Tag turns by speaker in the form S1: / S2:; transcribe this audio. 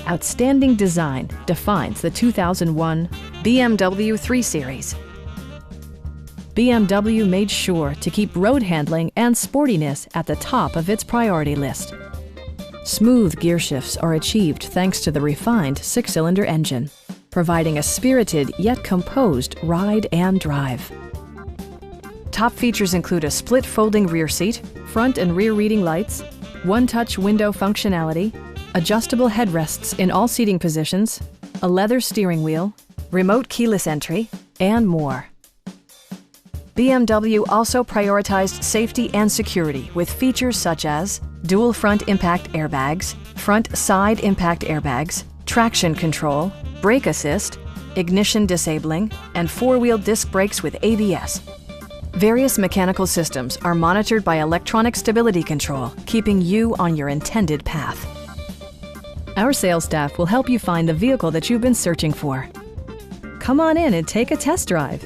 S1: Outstanding design defines the 2001 BMW 3 Series. BMW made sure to keep road handling and sportiness at the top of its priority list. Smooth gear shifts are achieved thanks to the refined 6-cylinder engine, providing a spirited yet composed ride and drive. Top features include a split folding rear seat, front and rear reading lights, one-touch window functionality, adjustable headrests in all seating positions, a leather steering wheel, remote keyless entry, and more. BMW also prioritized safety and security with features such as dual front impact airbags, front side impact airbags, traction control, brake assist, ignition disabling, and 4-wheel disc brakes with ABS. Various mechanical systems are monitored by electronic stability control, keeping you on your intended path. Our sales staff will help you find the vehicle that you've been searching for. Come on in and take a test drive.